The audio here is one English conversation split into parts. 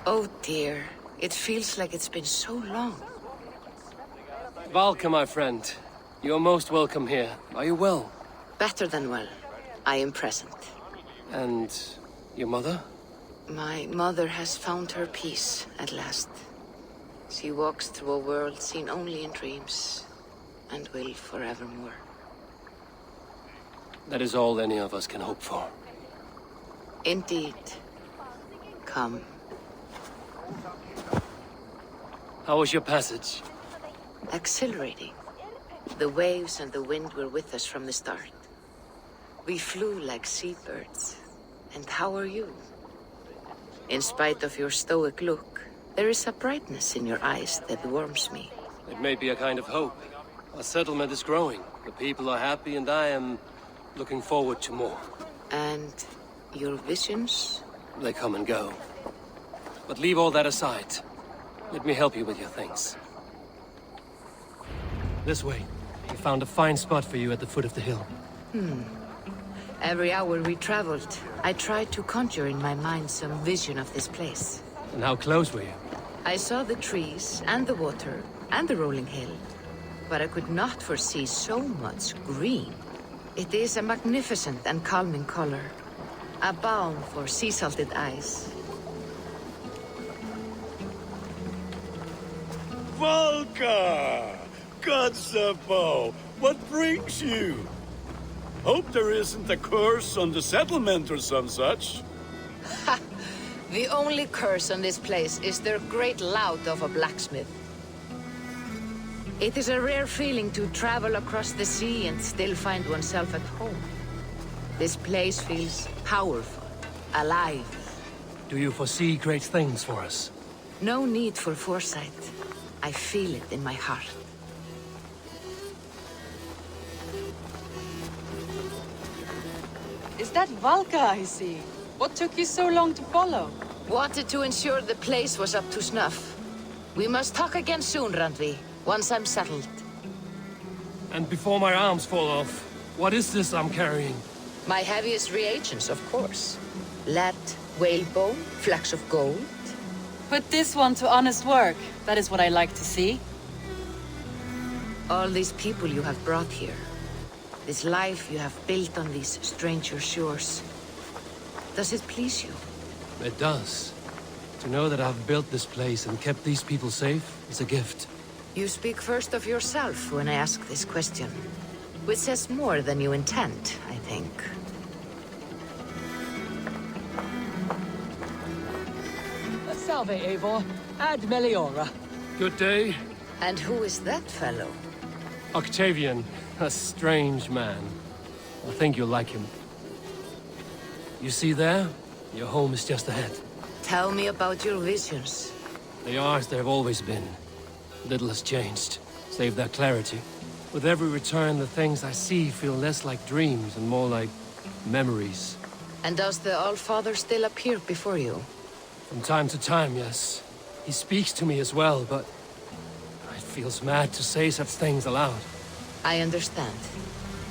Oh dear, it feels like it's been so long. Valka, my friend. You're most welcome here. Are you well? Better than well. I am present. And your mother? My mother has found her peace at last. She walks through a world seen only in dreams, and will forevermore. That is all any of us can hope for. Indeed. Come. How was your passage? Exhilarating. The waves and the wind were with us from the start. We flew like seabirds. And how are you? In spite of your stoic look, there is a brightness in your eyes that warms me. It may be a kind of hope. Our settlement is growing. The people are happy and I am looking forward to more. And your visions? They come and go. But leave all that aside. Let me help you with your things. This way. We found a fine spot for you at the foot of the hill. Every hour we traveled, I tried to conjure in my mind some vision of this place. And how close were you? I saw the trees, and the water, and the rolling hill. But I could not foresee so much green. It is a magnificent and calming color. A balm for sea-salted eyes. Valka! Godsapo! What brings you? Hope there isn't a curse on the settlement or some such. The only curse on this place is their great lout of a blacksmith. It is a rare feeling to travel across the sea and still find oneself at home. This place feels powerful, alive. Do you foresee great things for us? No need for foresight. I feel it in my heart. Is that Valka I see? What took you so long to follow? Wanted to ensure the place was up to snuff. We must talk again soon, Randvi, once I'm settled. And before my arms fall off, what is this I'm carrying? My heaviest reagents, of course. Lead, whalebone, flecks of gold. Put this one to honest work. That is what I like to see. All these people you have brought here. This life you have built on these stranger shores. Does it please you? It does. To know that I've built this place and kept these people safe is a gift. You speak first of yourself when I ask this question. Which says more than you intend, I think. Salve, Eivor. Ad Meliora. Good day. And who is that fellow? Octavian, a strange man. I think you'll like him. You see there? Your home is just ahead. Tell me about your visions. They are as they've always been. Little has changed, save their clarity. With every return, the things I see feel less like dreams and more like memories. And does the Allfather still appear before you? From time to time, yes. He speaks to me as well, but it feels mad to say such things aloud. I understand.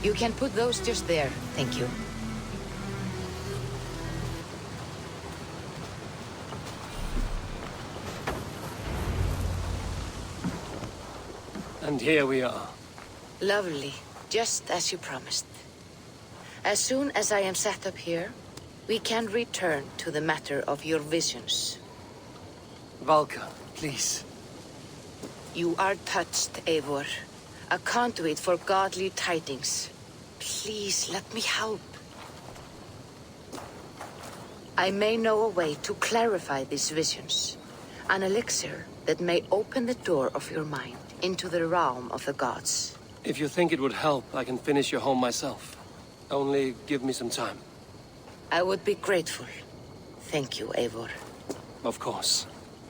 You can put those just there, thank you. And here we are. Lovely, just as you promised. As soon as I am set up here, we can return to the matter of your visions. Valka, please. You are touched, Eivor. A conduit for godly tidings. Please, let me help. I may know a way to clarify these visions. An elixir that may open the door of your mind into the realm of the gods. If you think it would help, I can finish your home myself. Only give me some time. I would be grateful. Thank you, Eivor. Of course.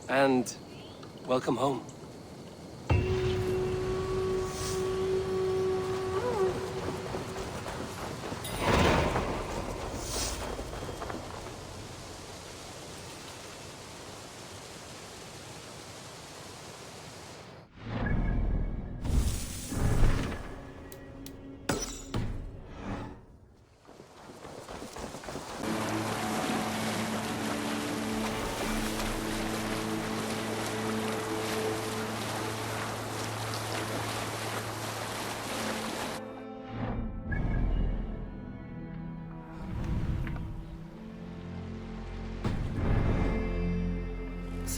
And welcome home.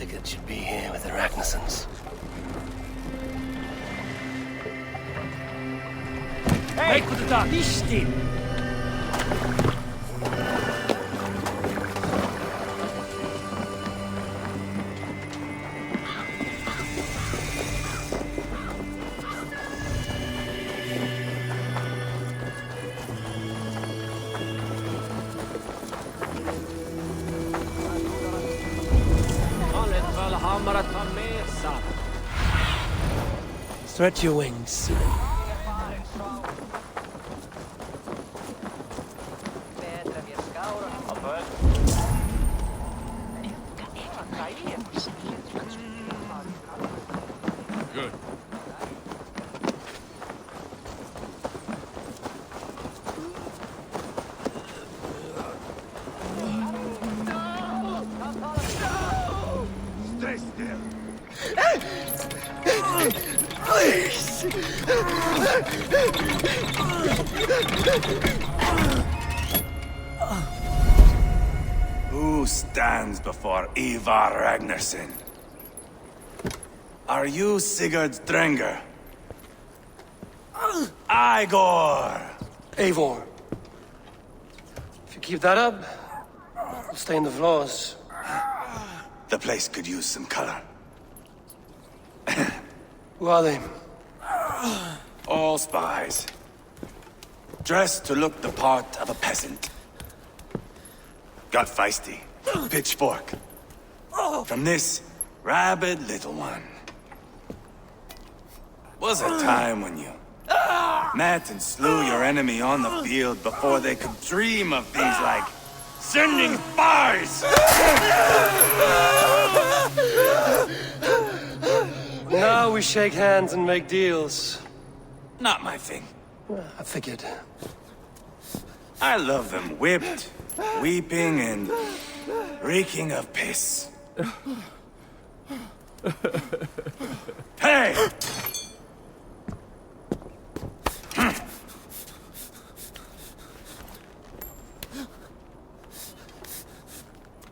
Sigurd should be here with the Ragnarsons. Make for the dock! Stretch your wings. Good. Stay still. Please! Who stands before Ivar Ragnarsson? Are you Sigurd Drenger? Igor! Eivor. If you keep that up, we'll stay in the floors. The place could use some color. Who are they? All spies. Dressed to look the part of a peasant. Got feisty. Pitchfork. From this rabid little one. Was a time when you met and slew your enemy on the field before they could dream of things like sending spies! Now we shake hands and make deals. Not my thing. I figured. I love them whipped, weeping, and reeking of piss. Hey!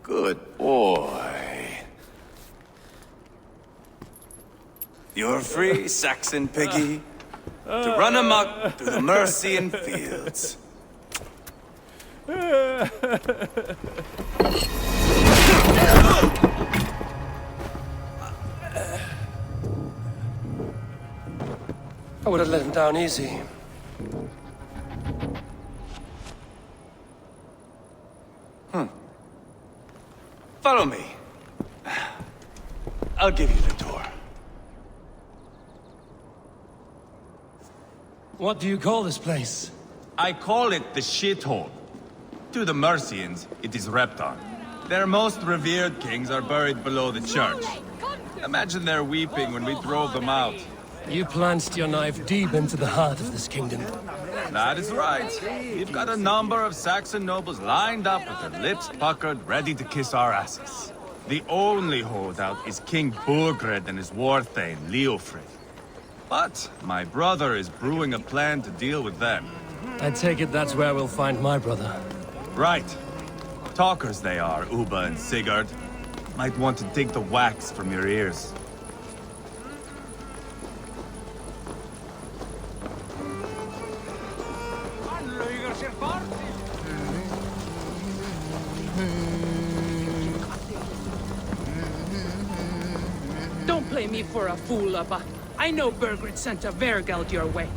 Good boy. You're free, Saxon piggy, to run amok through the Mercian fields. I would have let him down easy. Follow me. I'll give you the tour. What do you call this place? I call it the shithole. To the Mercians, it is Repton. Their most revered kings are buried below the church. Imagine their weeping when we drove them out. You plunged your knife deep into the heart of this kingdom. That is right. We've got a number of Saxon nobles lined up with their lips puckered, ready to kiss our asses. The only holdout is King Burgred and his war thane, Leofrid. But my brother is brewing a plan to deal with them. I take it that's where we'll find my brother. Right. Talkers they are, Uba and Sigurd. Might want to take the wax from your ears. Don't play me for a fool, Abba. I know Bergred sent a Vergeld your way.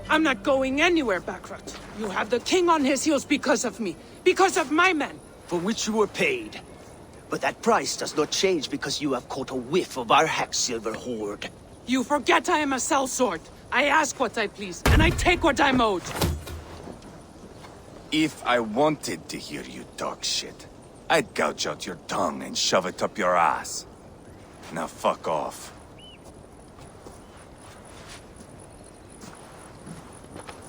I'm not going anywhere, Backrot. You have the king on his heels because of me. Because of my men. For which you were paid. But that price does not change because you have caught a whiff of our Hacksilver hoard. You forget I am a sellsword. I ask what I please, and I take what I'm owed. If I wanted to hear you talk shit, I'd gouge out your tongue and shove it up your ass. Now fuck off.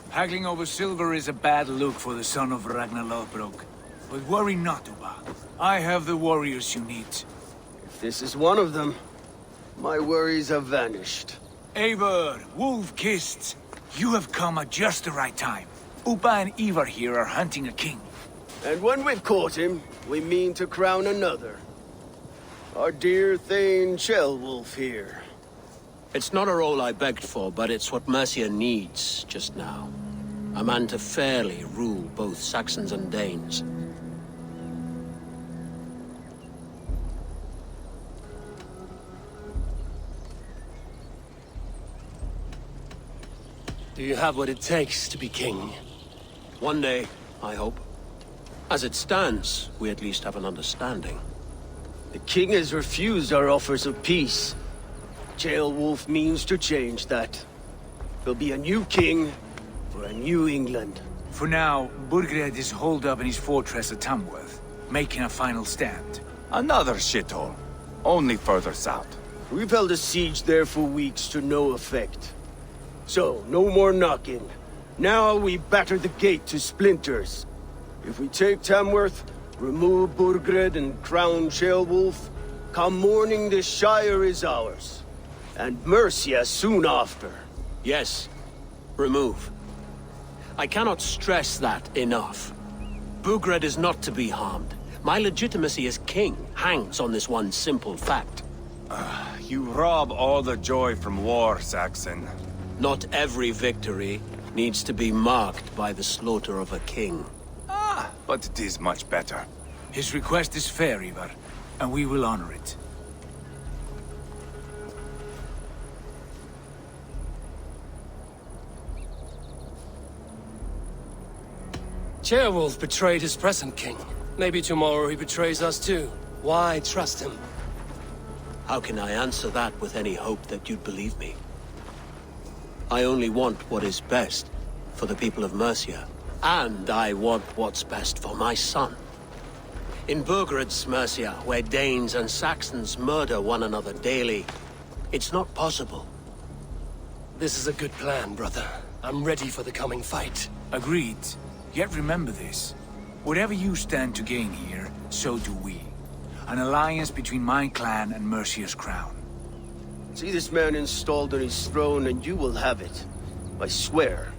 Haggling over silver is a bad look for the son of Ragnar Lothbrok. But worry not, Uba. I have the warriors you need. If this is one of them, my worries have vanished. Eivor, Wolf-Kissed, you have come at just the right time. Uba and Ivar here are hunting a king. And when we've caught him, we mean to crown another. Our dear Thane Ceolwulf here. It's not a role I begged for, but it's what Mercia needs just now. A man to fairly rule both Saxons and Danes. Do you have what it takes to be king? One day, I hope. As it stands, we at least have an understanding. The king has refused our offers of peace. Ceolwulf means to change that. There'll be a new king for a new England. For now, Burgred is holed up in his fortress at Tamworth, making a final stand. Another shithole. Only further south. We've held a siege there for weeks to no effect. So, no more knocking. Now we batter the gate to splinters. If we take Tamworth, remove Burgred and crown Ceolwulf, come morning the Shire is ours. And Mercia soon after. Yes, remove. I cannot stress that enough. Burgred is not to be harmed. My legitimacy as king hangs on this one simple fact. You rob all the joy from war, Saxon. Not every victory needs to be marked by the slaughter of a king. But it is much better. His request is fair, Ivar, and we will honor it. Ceolwulf betrayed his present king. Maybe tomorrow he betrays us too. Why trust him? How can I answer that with any hope that you'd believe me? I only want what is best for the people of Mercia. And I want what's best for my son. In Burgred's Mercia, where Danes and Saxons murder one another daily, it's not possible. This is a good plan, brother. I'm ready for the coming fight. Agreed. Yet remember this. Whatever you stand to gain here, so do we. An alliance between my clan and Mercia's crown. See this man installed on his throne and you will have it. I swear.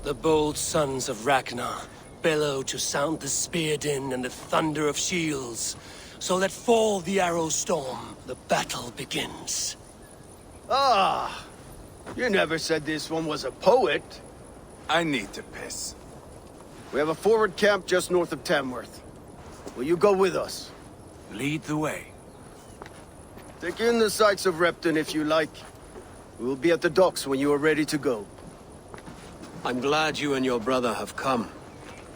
The bold sons of Ragnar bellow to sound the spear din and the thunder of shields. So let fall the arrow storm. The battle begins. Ah! You never said this one was a poet. I need to piss. We have a forward camp just north of Tamworth. Will you go with us? Lead the way. Take in the sights of Repton if you like. We will be at the docks when you are ready to go. I'm glad you and your brother have come,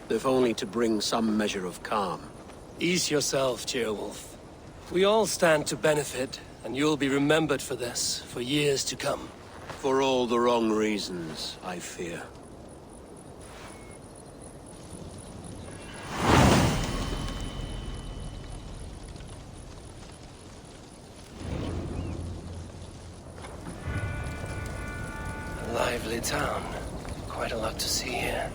if only to bring some measure of calm. Ease yourself, Ceolwulf. We all stand to benefit, and you'll be remembered for this, for years to come. For all the wrong reasons, I fear. A lively town. Quite a lot to see here.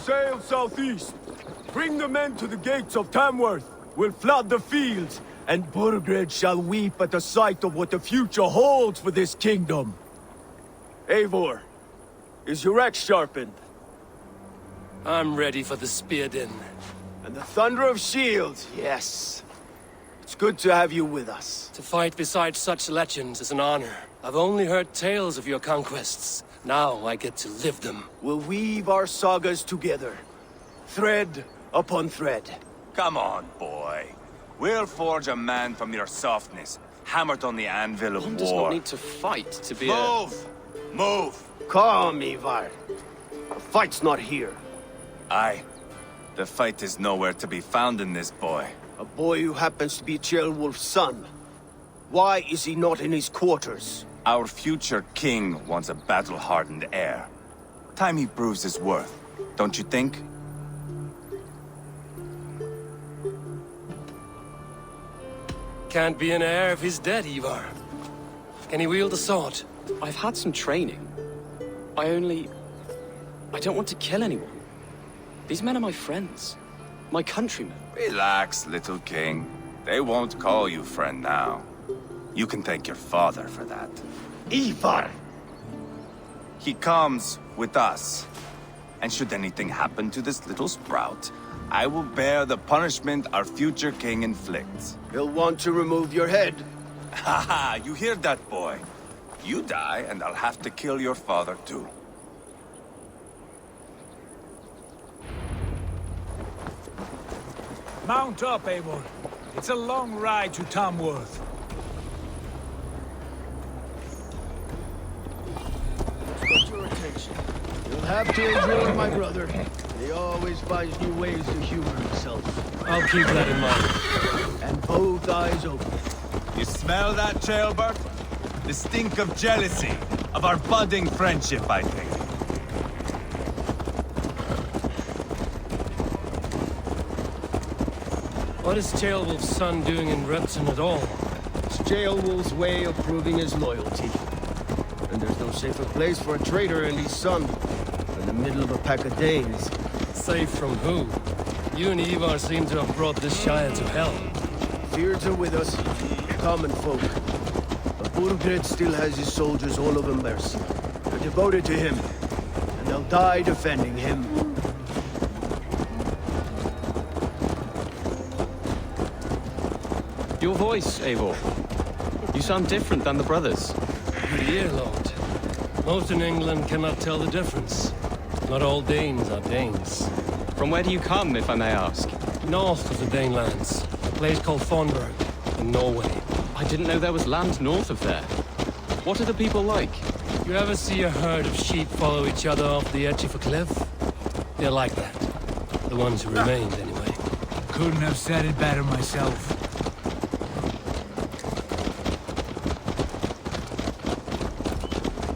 Sail southeast. Bring the men to the gates of Tamworth. We'll flood the fields, and Burgred shall weep at the sight of what the future holds for this kingdom. Eivor, is your axe sharpened? I'm ready for the spear din. And the thunder of shields, yes. It's good to have you with us. To fight beside such legends is an honor. I've only heard tales of your conquests. Now I get to live them. We'll weave our sagas together, thread upon thread. Come on, boy. We'll forge a man from your softness. hammered on the anvil of One war. does not need to fight to be Move! Move! Calm, Ivar. The fight's not here. Aye. The fight is nowhere to be found in this boy. A boy who happens to be Ceolwulf's son. Why is he not in his quarters? Our future king wants a battle-hardened heir. Time he proves his worth, don't you think? Can't be an heir if he's dead, Ivar. Can he wield a sword? I've had some training. I don't want to kill anyone. These men are my friends. My countrymen. Relax, little king. They won't call you friend now. You can thank your father for that. Ivar! He comes with us. And should anything happen to this little sprout, I will bear the punishment our future king inflicts. He'll want to remove your head. Haha, you hear that, boy? You die, and I'll have to kill your father, too. Mount up, Eivor. It's a long ride to Tamworth. Got your attention. You'll have to endure, my brother. He always finds new ways to humor himself. I'll keep that in mind. And both eyes open. You smell that, Ceolbert? The stink of jealousy, of our budding friendship, I think. What is Ceolwulf's son doing in Repton at all? It's Ceolwulf's way of proving his loyalty. And there's no safer place for a traitor and his son in the middle of a pack of Danes. Safe from who? You and Ivar seem to have brought this Shire to hell. Fears are with us, common folk. But Burgred still has his soldiers all over Mercia. They're devoted to him, and they'll die defending him. Your voice, Eivor. You sound different than the brothers. Good ear, Lord. Most in England cannot tell the difference. Not all Danes are Danes. From where do you come, if I may ask? North of the Danelands, a place called Thornburg, in Norway. I didn't know there was land north of there. What are the people like? You ever see a herd of sheep follow each other off the edge of a cliff? They're like that. The ones who remained, anyway. Couldn't have said it better myself.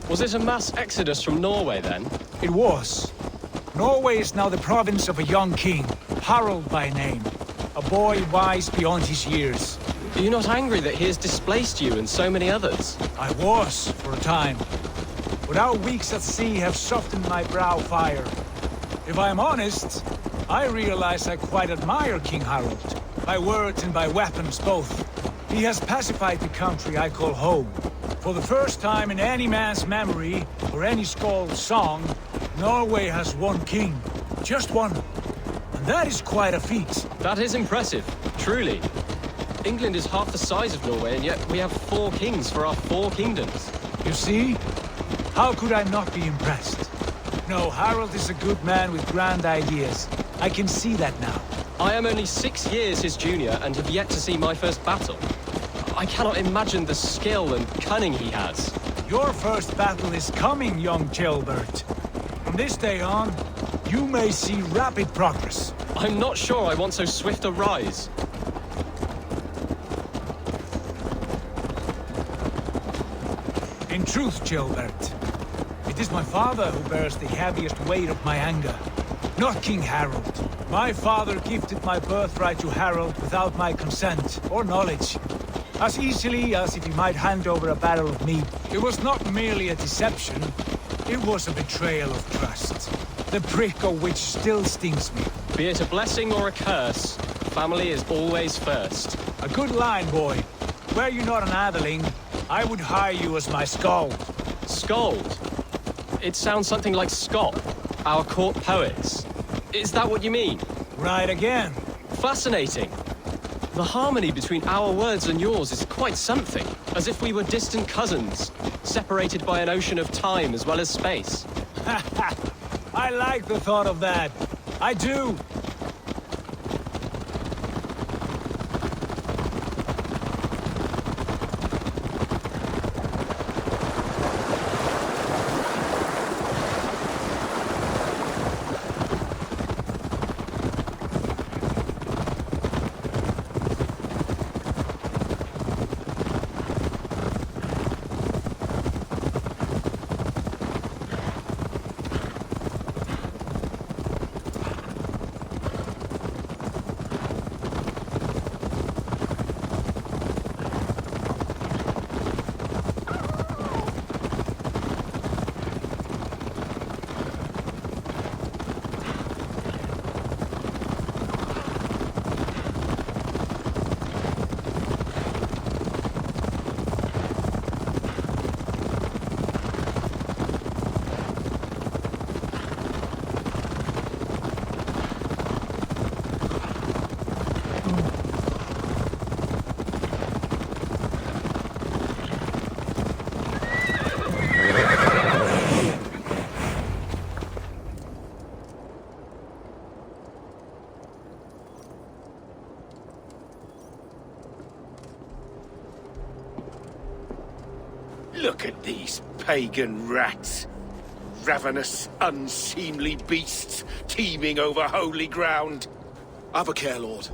Was it a mass exodus from Norway, then? It was. Norway is now the province of a young king, Harald by name. A boy wise beyond his years. Are you not angry that he has displaced you and so many others? I was, for a time. But our weeks at sea have softened my brow fire. If I am honest, I realize I quite admire King Harald. By words and by weapons both. He has pacified the country I call home. For the first time in any man's memory, or any skald's song, Norway has one king. Just one. And that is quite a feat. That is impressive, truly. England is half the size of Norway, and yet we have 4 kings for our 4 kingdoms. You see? How could I not be impressed? No, Harald is a good man with grand ideas. I can see that now. I am only 6 years his junior and have yet to see my first battle. I cannot imagine the skill and cunning he has. Your first battle is coming, young Ceolbert. From this day on, you may see rapid progress. I'm not sure I want so swift a rise. In truth, Ceolbert, it is my father who bears the heaviest weight of my anger, not King Harald. My father gifted my birthright to Harald without my consent or knowledge. As easily as if he might hand over a barrel of mead. It was not merely a deception, it was a betrayal of trust. The prick of which still stings me. Be it a blessing or a curse, family is always first. A good line, boy. Were you not an atheling, I would hire you as my skald. Skald? It sounds something like Scott, our court poets. Is that what you mean? Right again. Fascinating. The harmony between our words and yours is quite something. As if we were distant cousins, separated by an ocean of time as well as space. I like the thought of that. I do. Look at these pagan rats. Ravenous, unseemly beasts teeming over holy ground. Have a care, Lord.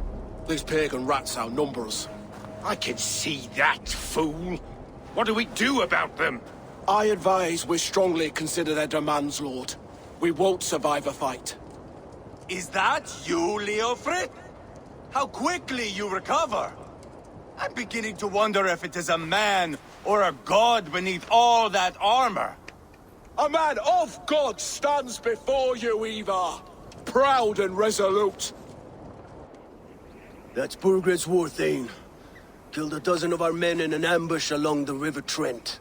These pagan rats outnumber us. I can see that, fool. What do we do about them? I advise we strongly consider their demands, Lord. We won't survive a fight. Is that you, Leofrid? How quickly you recover! I'm beginning to wonder if it is a man or a god beneath all that armor. A man of God stands before you, Ivar. Proud and resolute. That's Burgred's war thane. Killed a dozen of our men in an ambush along the River Trent.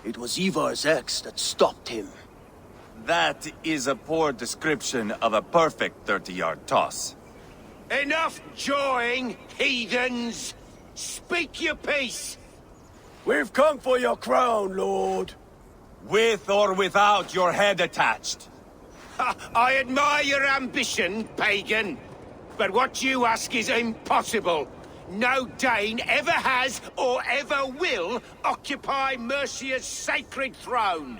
It was Ivar's axe that stopped him. That is a poor description of a perfect 30-yard toss. Enough jawing, heathens! Speak your piece! We've come for your crown, Lord. With or without your head attached. I admire your ambition, pagan. But what you ask is impossible. No Dane ever has or ever will occupy Mercia's sacred throne.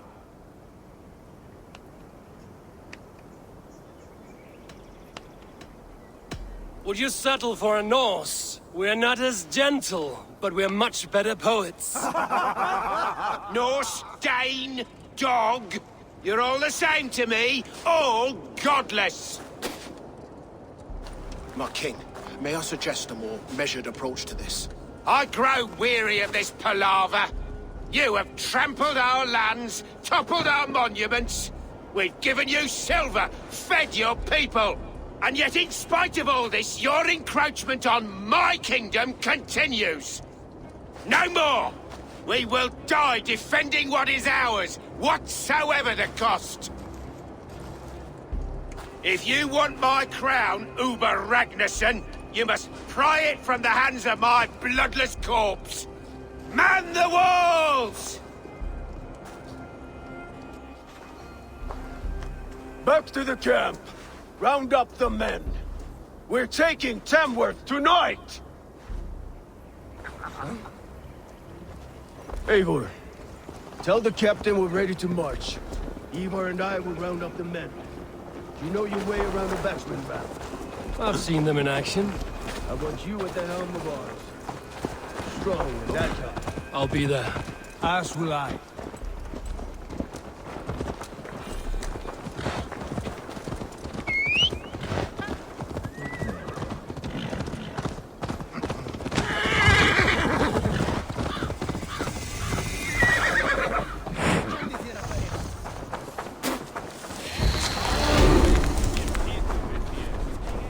Would you settle for a Norse? We're not as gentle, but we're much better poets. Norse, Dane, dog. You're all the same to me. All godless. My king, may I suggest a more measured approach to this? I grow weary of this palaver. You have trampled our lands, toppled our monuments. We've given you silver, fed your people. And yet, in spite of all this, your encroachment on my kingdom continues. No more! We will die defending what is ours, whatsoever the cost. If you want my crown, Uber Ragnarsson, you must pry it from the hands of my bloodless corpse. Man the walls! Back to the camp. Round up the men. We're taking Tamworth tonight! Eivor, tell the captain we're ready to march. Ivar and I will round up the men. You know your way around the batsman round. I've seen them in action. I want you at the helm of ours. Strong and agile. I'll be there. As will I.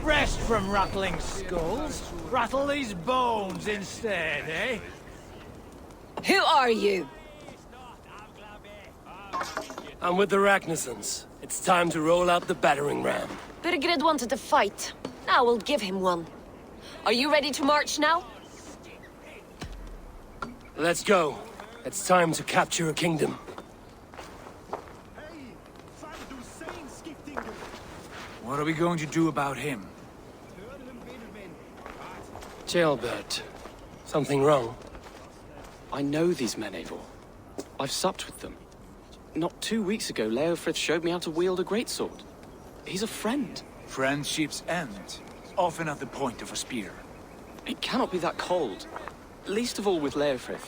Rest from rattling skulls. Rattle these bones instead, eh? Who are you? I'm with the Ragnarssons. It's time to roll out the battering ram. Burgred wanted to fight. Now we'll give him one. Are you ready to march now? Let's go. It's time to capture a kingdom. What are we going to do about him? Jailbird. Something wrong? I know these men, Eivor. I've supped with them. Not 2 weeks ago, Leofrith showed me how to wield a greatsword. He's a friend. Friendships end, often at the point of a spear. It cannot be that cold. Least of all with Leofrith.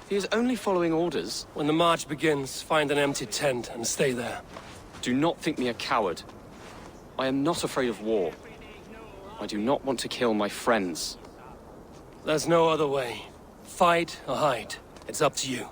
He is only following orders. When the march begins, find an empty tent and stay there. Do not think me a coward. I am not afraid of war. I do not want to kill my friends. There's no other way. Fight or hide. It's up to you.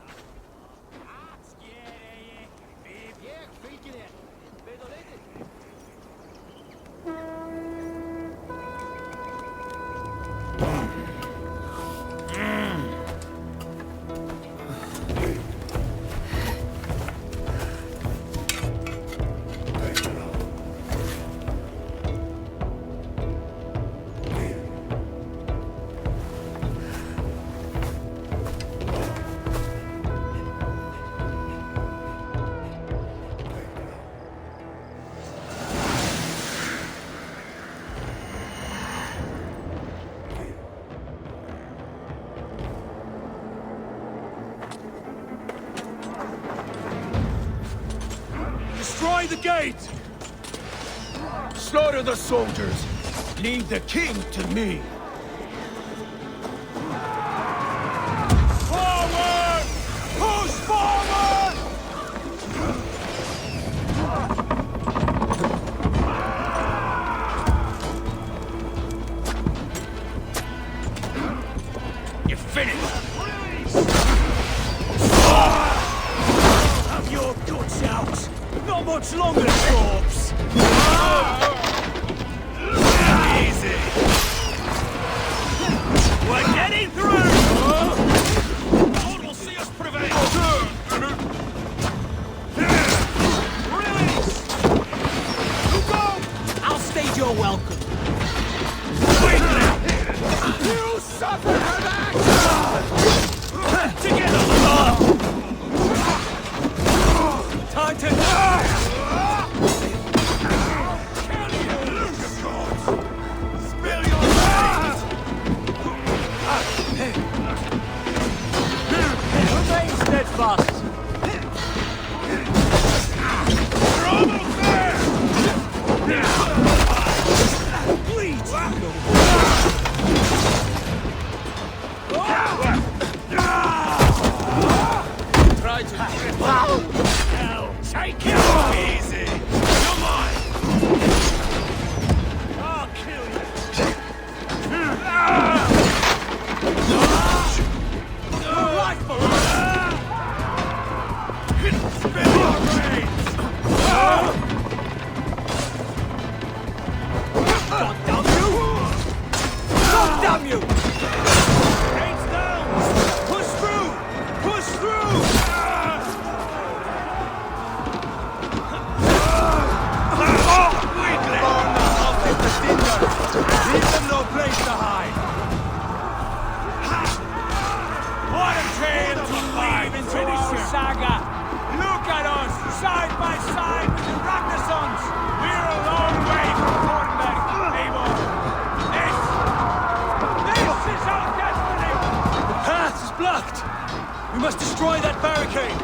the gate! Slaughter the soldiers! Leave the king to me! Forward! Push forward! You're finished! Have your guts out! Not much longer, corpse! Easy! We're getting through! God will see us prevail! Release! Go! I'll stage your welcome. You suffer an axe! Together! Time to spill your brains! Remain steadfast. We're almost there! Bleed! Try to trip out! Take it easy! Come on! I'll kill you! Rifle! Spill your brains! God damn you! God damn you! Gates down! Push through! Push through! Leave them no place to hide! What a tale to weave into our saga! Look at us, side by side with the Ragnarsons! We're a long way from Thornberg, Eivor! This is our destiny! The path is blocked! We must destroy that barricade!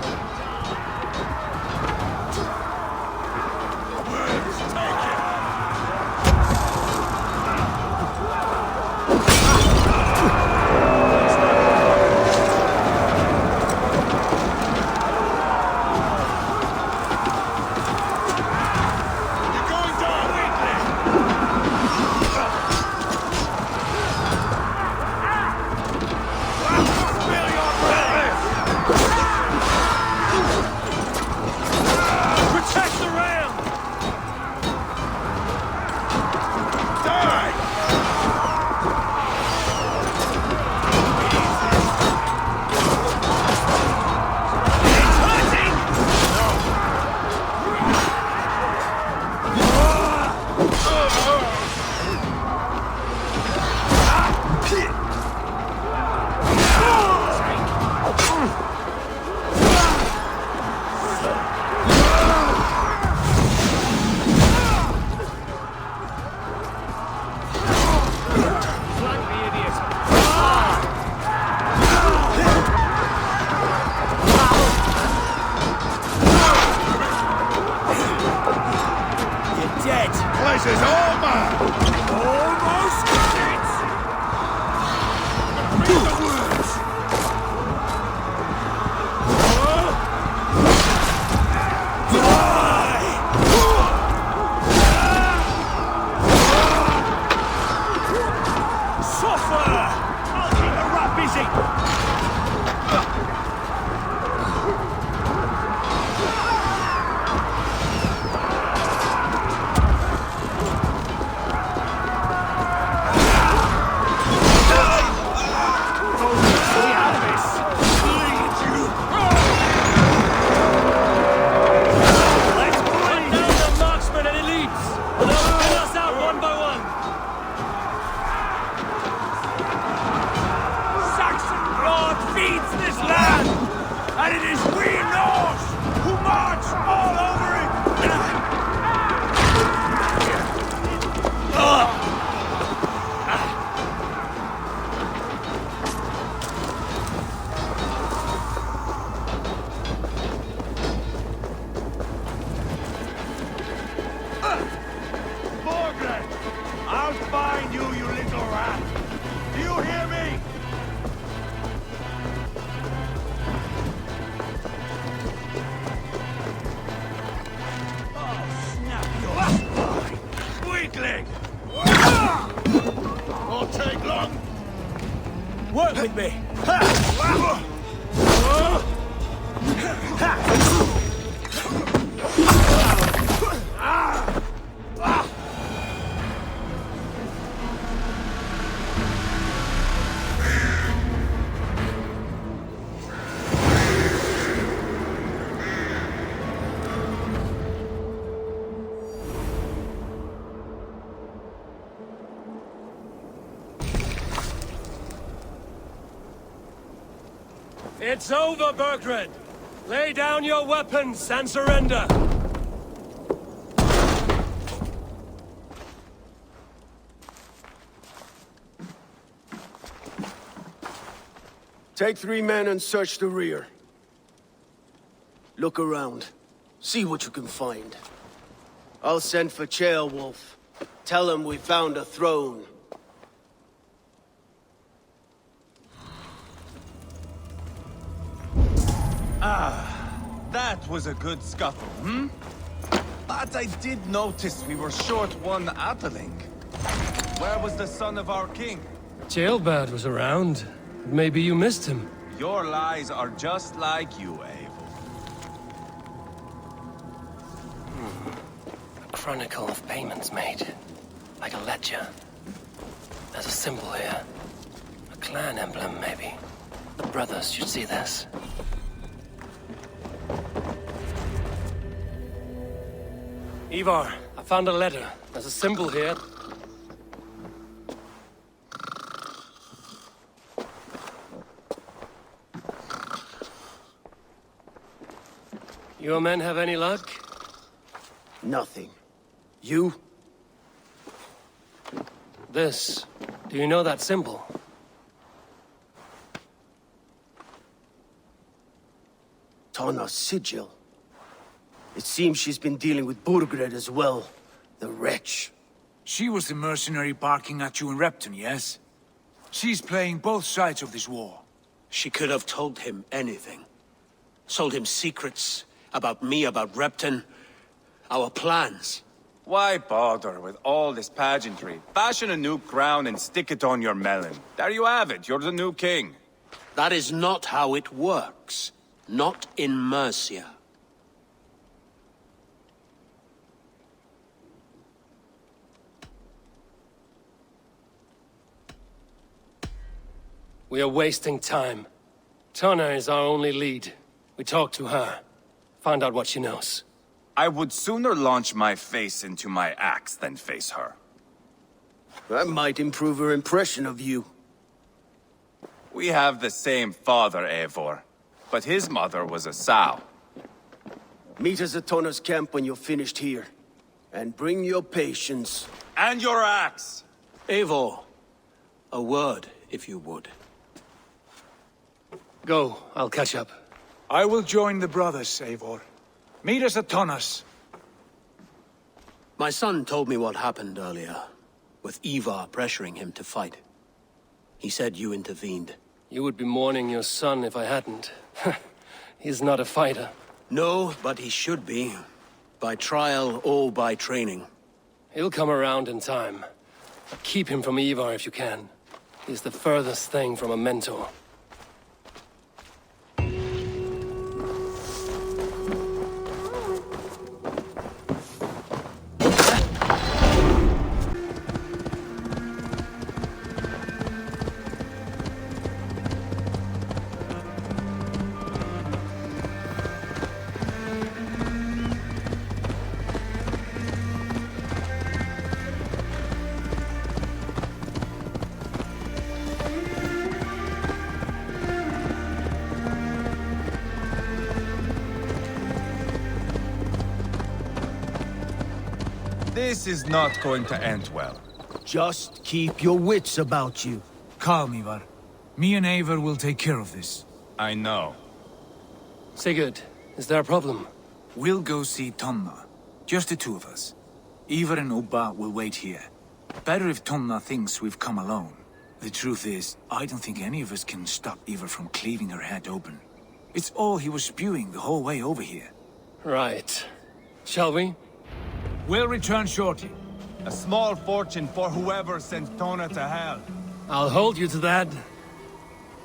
Take it! You're going down weakly! Spill your brains! Protect the ram! Die! It's hurting! You're dead! This is over! Almost got it! Read the words! Suffer! I'll keep the rat busy! with me. It's over, Burgred! Lay down your weapons and surrender! Take 3 men and search the rear. Look around. See what you can find. I'll send for Ceolwulf. Tell him we found a throne. That was a good scuffle, hmm? But I did notice we were short one Atheling. Where was the son of our king? Ceolbad was around. Maybe you missed him. Your lies are just like you, Eivor. A chronicle of payments made. Like a ledger. There's a symbol here. A clan emblem, maybe. The brothers should see this. Ivar, I found a letter. There's a symbol here. Your men have any luck? Nothing. You? This. Do you know that symbol? Tanna's sigil. It seems she's been dealing with Burgred as well. The wretch. She was the mercenary barking at you in Repton, yes? She's playing both sides of this war. She could have told him anything. Sold him secrets about me, about Repton, our plans. Why bother with all this pageantry? Fashion a new crown and stick it on your melon. There you have it, you're the new king. That is not how it works. Not in Mercia. We are wasting time. Tanna is our only lead. We talk to her. Find out what she knows. I would sooner launch my face into my axe than face her. That might improve her impression of you. We have the same father, Eivor. But his mother was a sow. Meet us at Tanna's camp when you're finished here. And bring your patience. And your axe! Eivor, a word, if you would. Go, I'll catch up. I will join the brothers, Eivor. Meet us at Tanna's. My son told me what happened earlier, with Ivar pressuring him to fight. He said you intervened. You would be mourning your son if I hadn't. He's not a fighter. No, but he should be. By trial or by training. He'll come around in time. But keep him from Ivar if you can. He's the furthest thing from a mentor. This is not going to end well. Just keep your wits about you. Calm, Ivar. Me and Eivor will take care of this. I know. Sigurd, is there a problem? We'll go see Tanna. Just the two of us. Ivar and Ubba will wait here. Better if Tanna thinks we've come alone. The truth is, I don't think any of us can stop Ivar from cleaving her head open. It's all he was spewing the whole way over here. Right. Shall we? We'll return shortly. A small fortune for whoever sent Tona to hell. I'll hold you to that.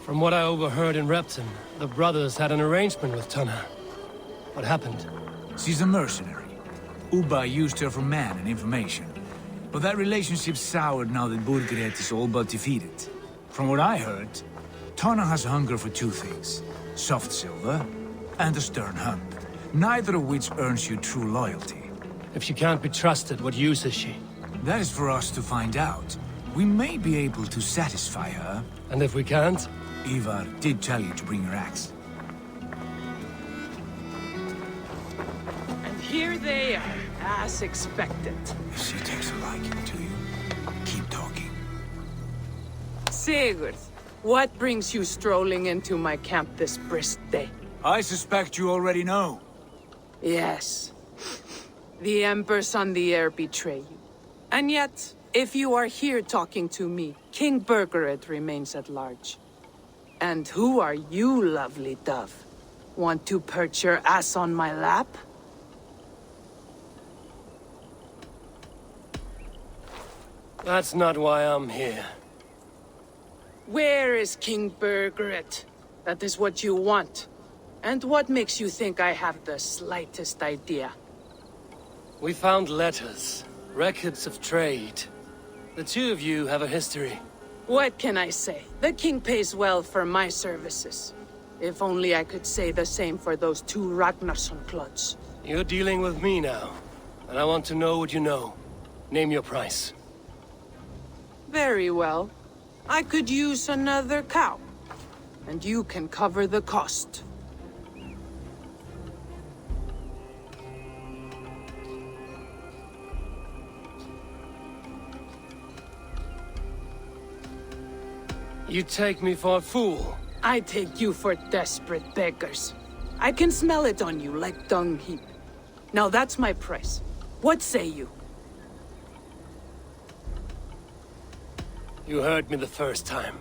From what I overheard in Repton, the brothers had an arrangement with Tunna. What happened? She's a mercenary. Uba used her for man and information. But that relationship soured now that Burgred is all but defeated. From what I heard, Tunna has hunger for two things. Soft silver and a stern hunt. Neither of which earns you true loyalty. If she can't be trusted, what use is she? That is for us to find out. We may be able to satisfy her. And if we can't? Ivar did tell you to bring your axe. And here they are, as expected. If she takes a liking to you, keep talking. Sigurd, what brings you strolling into my camp this brisk day? I suspect you already know. Yes. The Embers on the air betray you. And yet, if you are here talking to me, King Burgred remains at large. And who are you, lovely dove? Want to perch your ass on my lap? That's not why I'm here. Where is King Burgred? That is what you want. And what makes you think I have the slightest idea? We found letters, records of trade. The two of you have a history. What can I say? The king pays well for my services. If only I could say the same for those two Ragnarsson clods. You're dealing with me now, and I want to know what you know. Name your price. Very well. I could use another cow. And you can cover the cost. You take me for a fool. I take you for desperate beggars. I can smell it on you like dung heap. Now that's my price. What say you? You heard me the first time.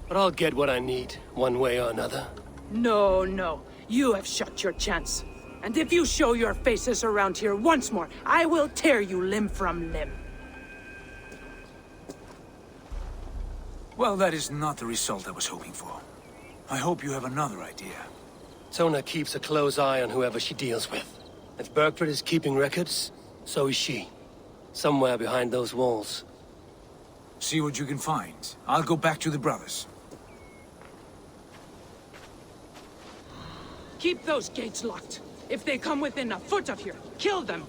But I'll get what I need, one way or another. No, no. You have shot your chance. And if you show your faces around here once more, I will tear you limb from limb. Well, that is not the result I was hoping for. I hope you have another idea. Tona keeps a close eye on whoever she deals with. If Bergford is keeping records, so is she. Somewhere behind those walls. See what you can find. I'll go back to the brothers. Keep those gates locked. If they come within a foot of here, kill them.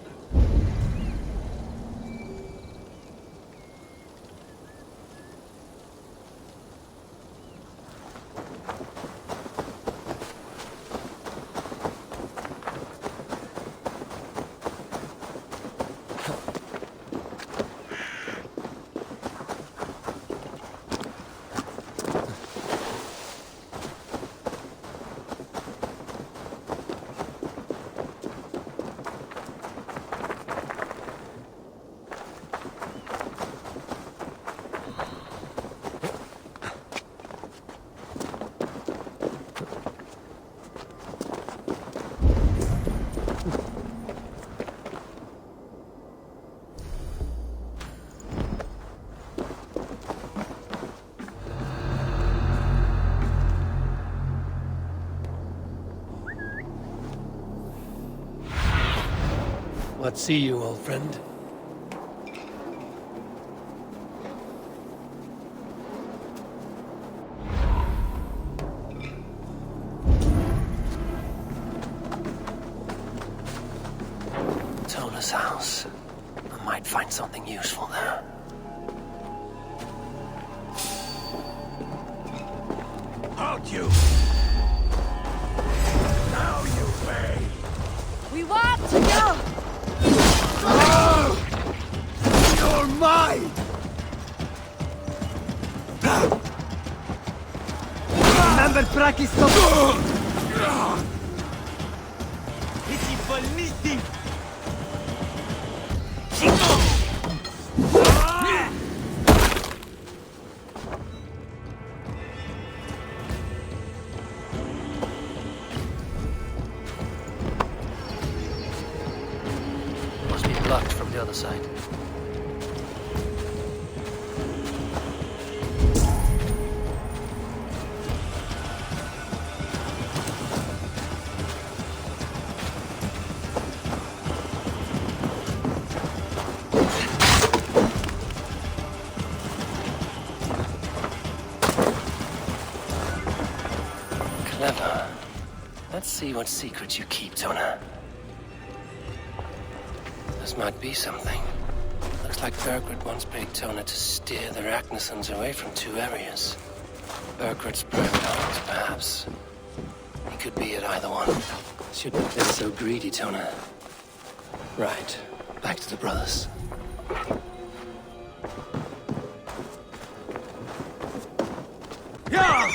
What see you, old friend? Tona's house. I might find something useful there. Out you! Now you pay! We want to go! You're mine! Remember Prakistov! Must be blocked from the other side. Clever. Let's see what secrets you keep, Tona. This might be something. Looks like Burgred once paid Tona to steer the Ragnarsons away from 2 areas. Burgred's private arms, perhaps. He could be at either one. Shouldn't have been so greedy, Tona. Right. Back to the brothers. Yeah!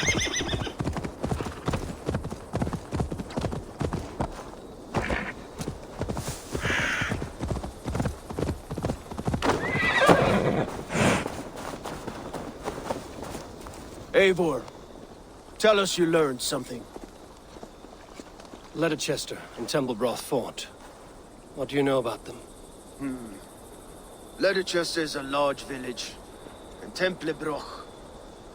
Eivor, tell us you learned something. Leicester and Templebroth fought. What do you know about them? Leicester is a large village. And Templebroch,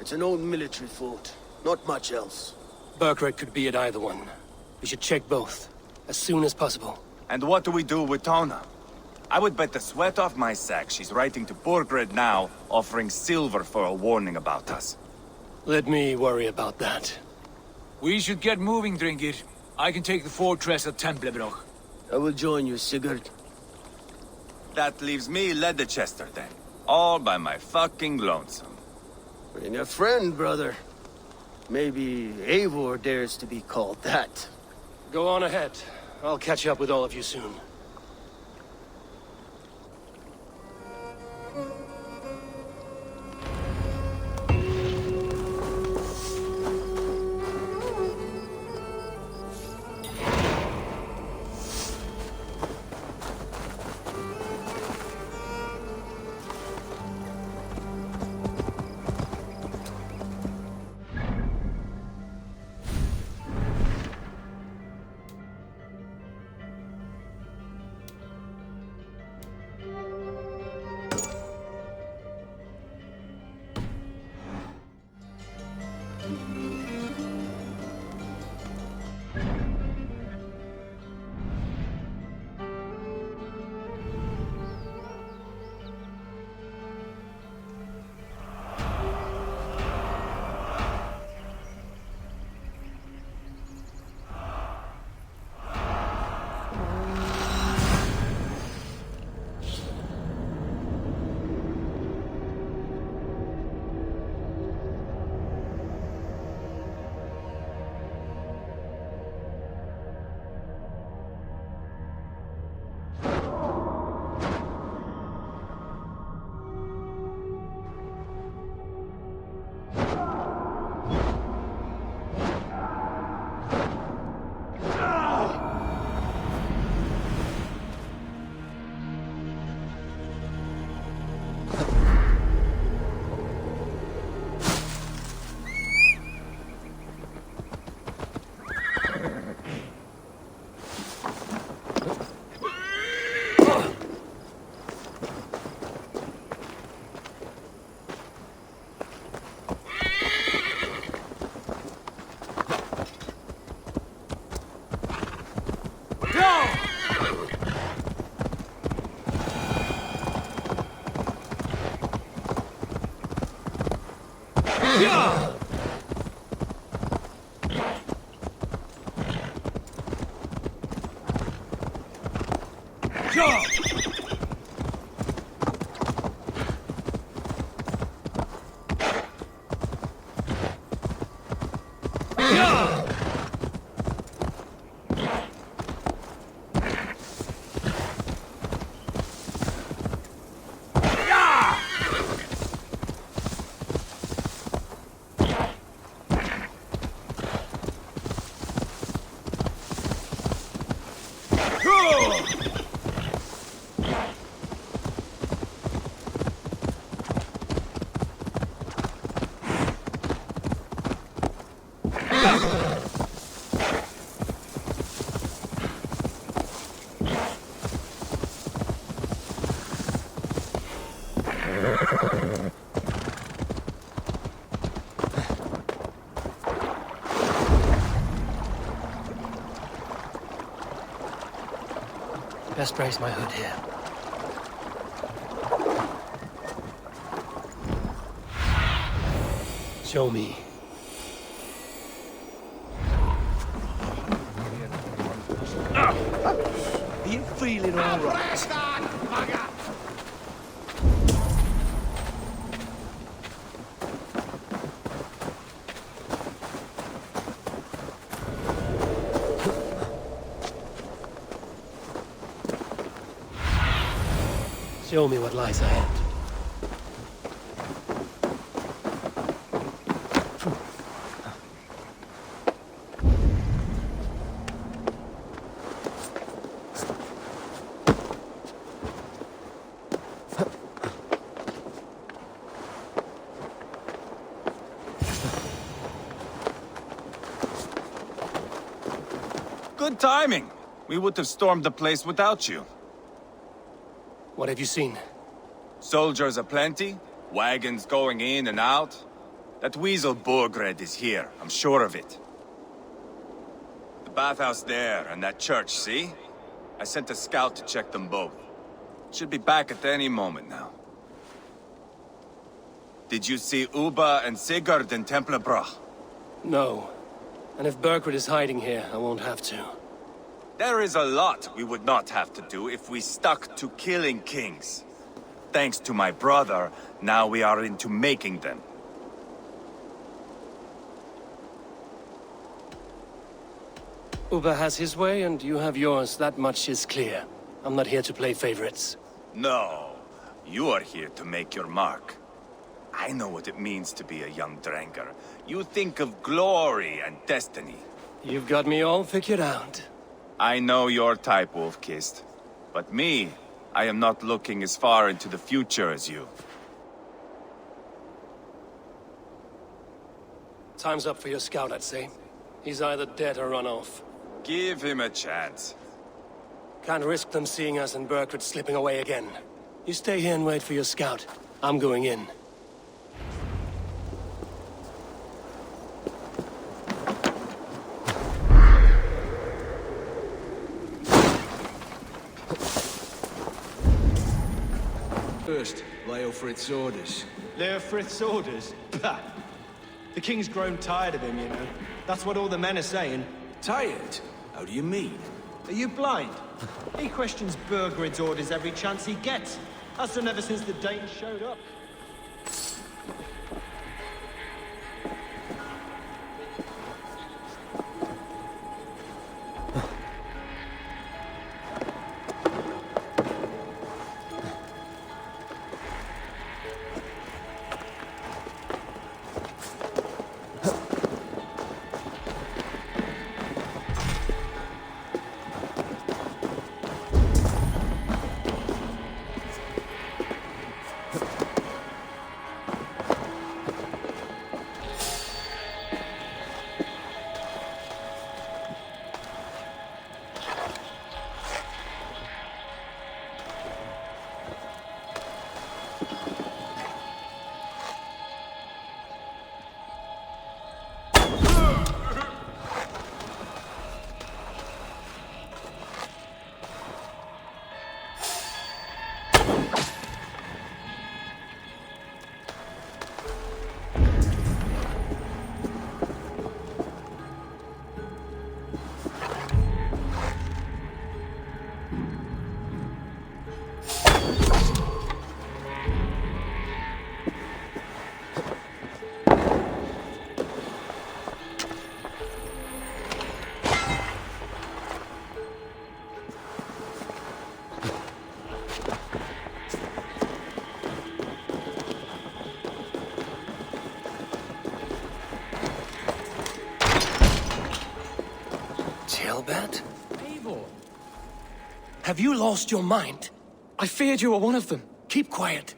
it's an old military fort. Not much else. Burgred could be at either one. We should check both, as soon as possible. And what do we do with Tona? I would bet the sweat off my sack she's writing to Burgred now, offering silver for a warning about us. Let me worry about that. We should get moving, Drinkir. I can take the fortress at Templebroch. I will join you, Sigurd. That leaves me Leicester then. All by my fucking lonesome. Bring a friend, brother. Maybe Eivor dares to be called that. Go on ahead. I'll catch up with all of you soon. Best raise my hood here. Show me. Are you feeling all right? Show me what lies ahead. Good timing. We would have stormed the place without you. What have you seen? Soldiers aplenty, wagons going in and out. That weasel Borgred is here, I'm sure of it. The bathhouse there, and that church, see? I sent a scout to check them both. Should be back at any moment now. Did you see Uba and Sigurd in Templebrach? No. And if Burkred is hiding here, I won't have to. There is a lot we would not have to do if we stuck to killing kings. Thanks to my brother, now we are into making them. Uba has his way, and you have yours. That much is clear. I'm not here to play favorites. No, you are here to make your mark. I know what it means to be a young Dranger. You think of glory and destiny. You've got me all figured out. I know your type, Wolf-Kissed. But me, I am not looking as far into the future as you. Time's up for your scout, I'd say. He's either dead or run off. Give him a chance. Can't risk them seeing us and Burkred slipping away again. You stay here and wait for your scout. I'm going in. First, Leofrith's orders. Leofrith's orders? Bah! The king's grown tired of him, you know. That's what all the men are saying. Tired? How do you mean? Are you blind? He questions Burgred's orders every chance he gets. Has done ever since the Danes showed up. Talbot? Eivor! Have you lost your mind? I feared you were one of them. Keep quiet.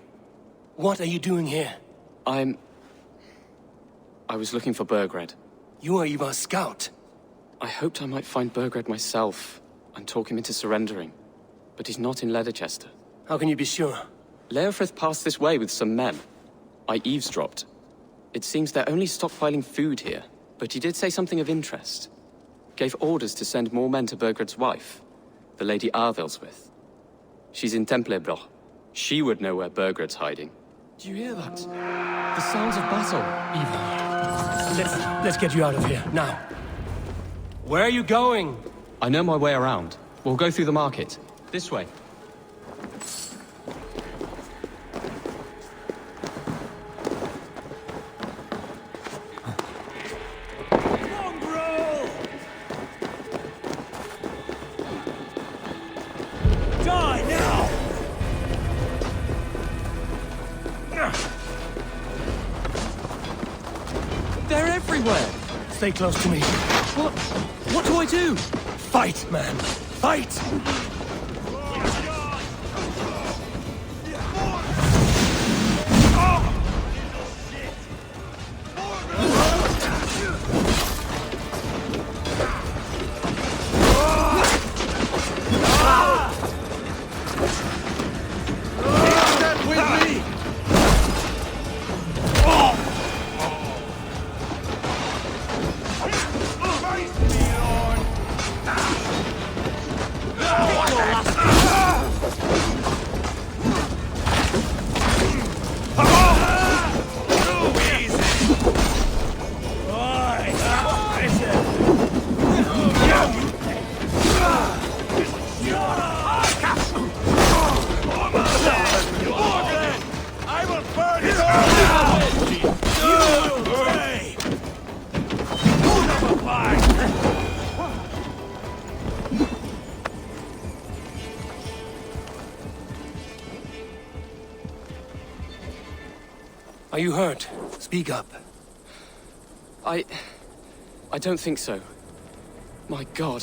What are you doing here? I was looking for Burgred. You are Ivar's scout. I hoped I might find Burgred myself and talk him into surrendering. But he's not in Leatherchester. How can you be sure? Leofrith passed this way with some men. I eavesdropped. It seems they're only stockpiling food here, but he did say something of interest. Gave orders to send more men to Burgred's wife, the Lady Arvelswith. She's in Templebrach. She would know where Burgred's hiding. Do you hear that? The sounds of battle. Ivar, let's get you out of here, now. Where are you going? I know my way around. We'll go through the market. This way. Die now! They're everywhere! Stay close to me. What do I do? Fight, man. Fight! Are you hurt? Speak up. I don't think so. My God.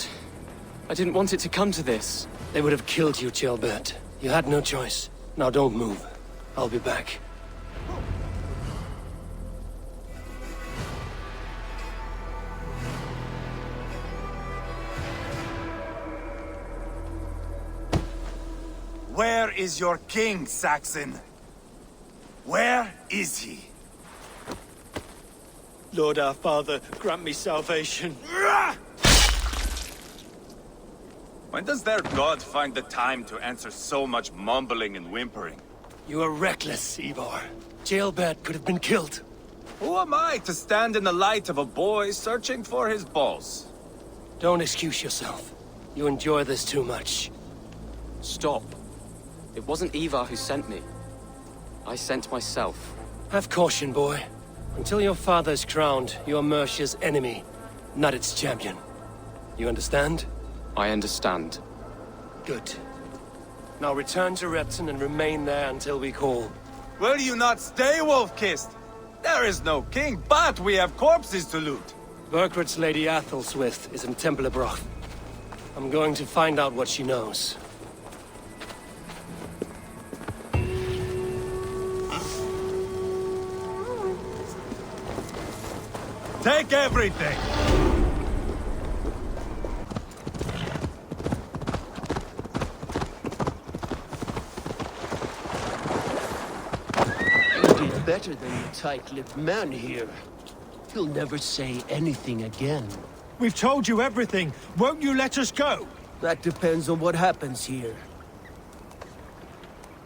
I didn't want it to come to this. They would have killed you, Gilbert. You had no choice. Now don't move. I'll be back. Where is your king, Saxon? Where is he? Lord our Father, grant me salvation. When does their god find the time to answer so much mumbling and whimpering? You are reckless, Ivar. Gilbert could have been killed. Who am I to stand in the light of a boy searching for his balls? Don't excuse yourself. You enjoy this too much. Stop. It wasn't Ivar who sent me. I sent myself. Have caution, boy. Until your father's crowned, you are Mercia's enemy, not its champion. You understand? I understand. Good. Now return to Repton and remain there until we call. Will you not stay, Wolf-Kissed? There is no king, but we have corpses to loot. Burgred's Lady Athelstwith is in Templebroth. I'm going to find out what she knows. Take everything! You did better than the tight-lipped man here. He'll never say anything again. We've told you everything. Won't you let us go? That depends on what happens here.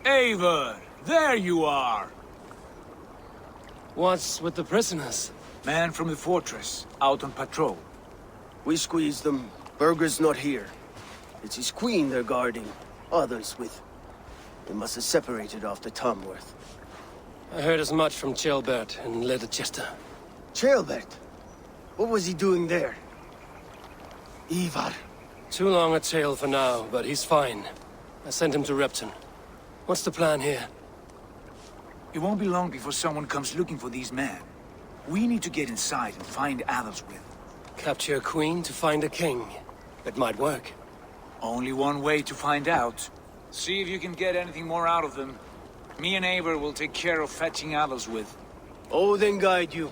Eivor, there you are. What's with the prisoners? Man from the fortress, out on patrol. We squeezed them. Burger's not here. It's his queen they're guarding. Others with... They must have separated after Tamworth. I heard as much from Gilbert in Leicester. Gilbert? What was he doing there? Ivar. Too long a tale for now, but he's fine. I sent him to Repton. What's the plan here? It won't be long before someone comes looking for these men. We need to get inside and find Adelswith. Capture a queen to find a king. It might work. Only one way to find out. See if you can get anything more out of them. Me and Eivor will take care of fetching Adelswith. Odin guide you.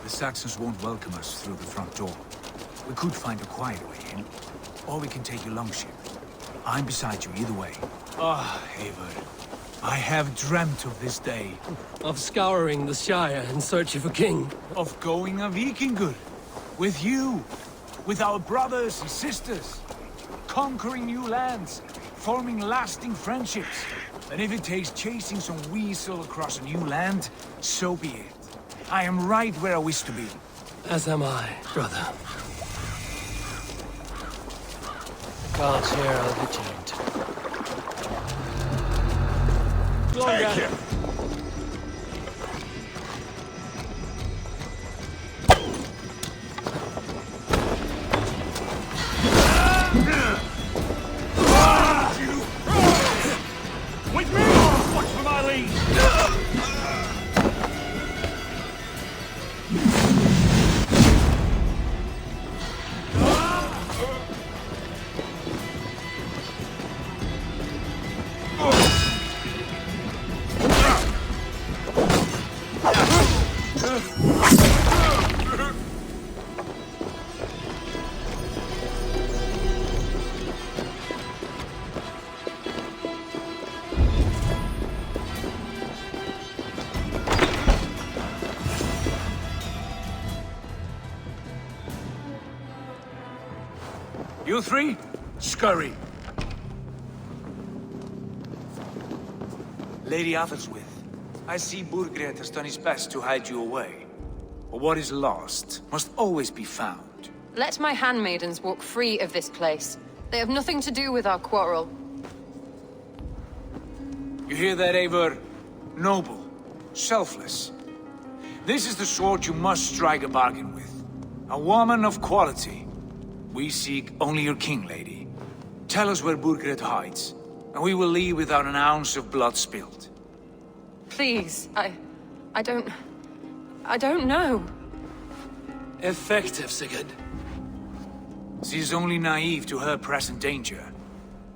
The Saxons won't welcome us through the front door. We could find a quiet way in, or we can take your longship. I'm beside you either way. Ah, Eivor. I have dreamt of this day. Of scouring the Shire in search of a king. Of going a Vikingur. With you. With our brothers and sisters. Conquering new lands. Forming lasting friendships. And if it takes chasing some weasel across a new land, so be it. I am right where I wish to be. As am I, brother. The guards here are vigilant. Take him! With me! Watch for my lead! You three, scurry. Lady Athelstwith, I see Burgred has done his best to hide you away. But what is lost must always be found. Let my handmaidens walk free of this place. They have nothing to do with our quarrel. You hear that, Eivor? Noble, selfless. This is the sword you must strike a bargain with. A woman of quality. We seek only your king, lady. Tell us where Burgred hides, and we will leave without an ounce of blood spilled. Please, I don't know. Effective, Sigurd. She is only naive to her present danger,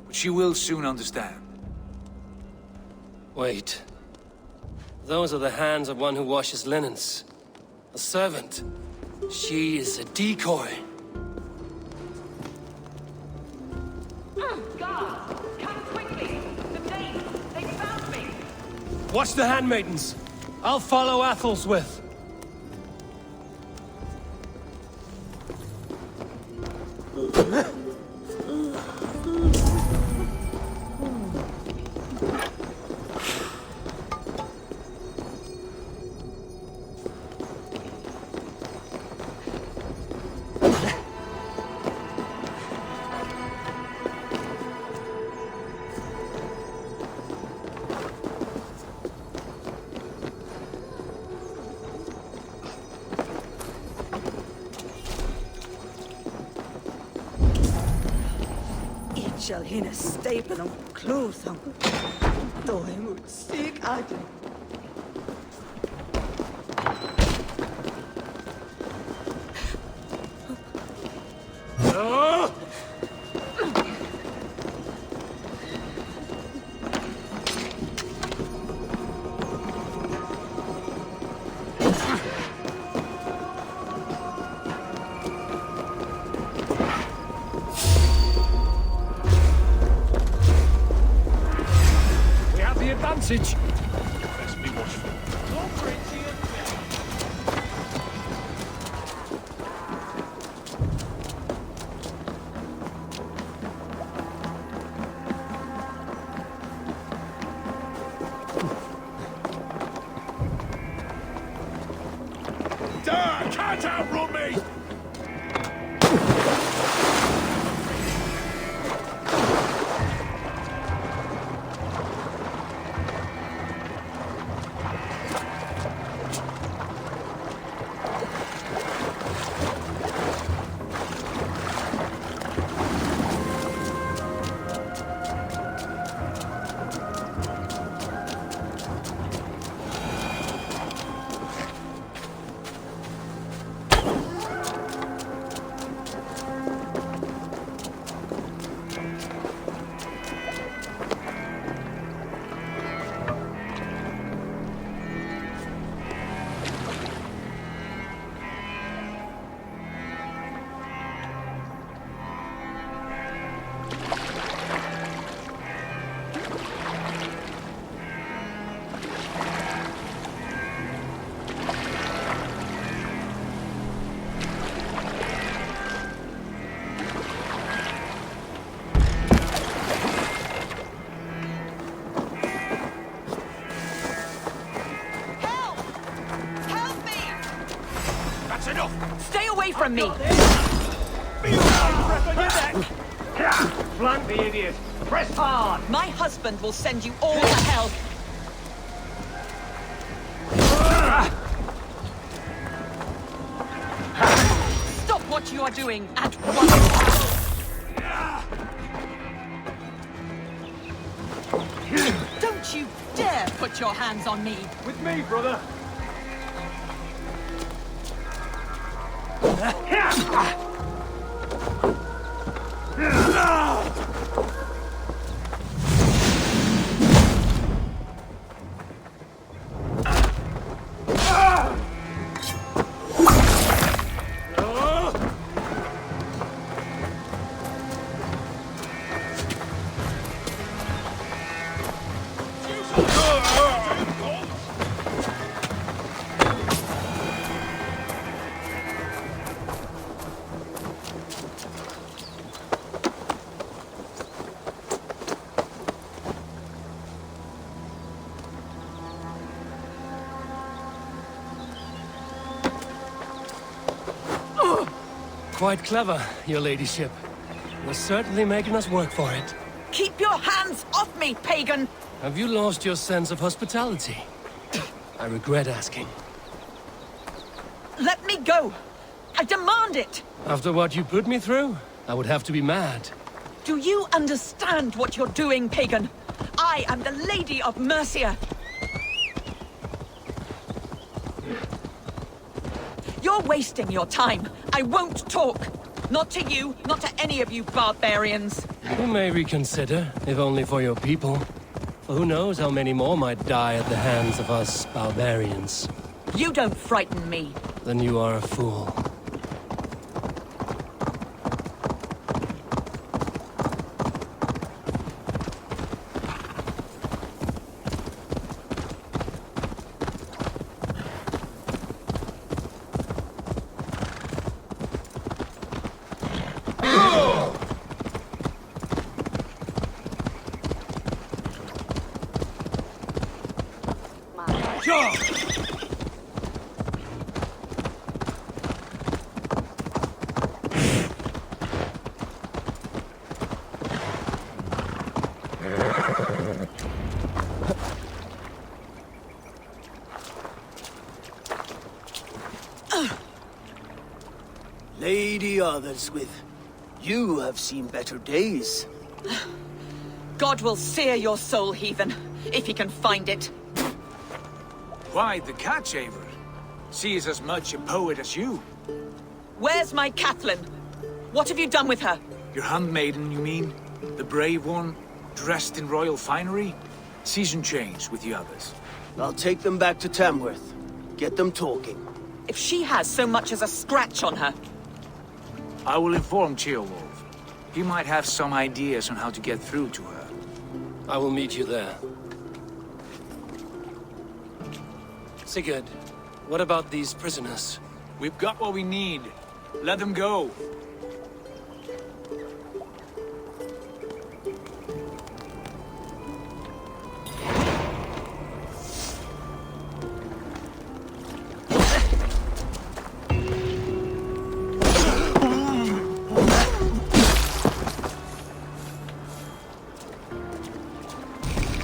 but she will soon understand. Wait. Those are the hands of one who washes linens. A servant. She is a decoy. Guards! Come quickly! The Danes! They found me! Watch the handmaidens. I'll follow Athelstwith. Shall hinne stapen om klotham. Då emot sig adel. Advantage. Let's be watchful. Can't outrun me! Stay away from me! Flank the idiot! Press hard! My husband will send you all to hell! Stop what you are doing at once! Don't you dare put your hands on me! With me, brother! Quite clever, your ladyship. You're certainly making us work for it. Keep your hands off me, pagan! Have you lost your sense of hospitality? I regret asking. Let me go! I demand it! After what you put me through, I would have to be mad. Do you understand what you're doing, pagan? I am the Lady of Mercia. You're wasting your time. I won't talk. Not to you, not to any of you barbarians. You may reconsider, if only for your people. For who knows how many more might die at the hands of us barbarians. You don't frighten me. Then you are a fool. Lady Otherswith, you have seen better days. God will sear your soul, heathen, if he can find it. Why the catch, Eivor? She is as much a poet as you. Where's my Catelyn? What have you done with her? Your handmaiden, you mean? The brave one, dressed in royal finery? Season change with the others. I'll take them back to Tamworth. Get them talking. If she has so much as a scratch on her... I will inform Ceolwulf. He might have some ideas on how to get through to her. I will meet you there. Sigurd, what about these prisoners? We've got what we need. Let them go.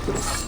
You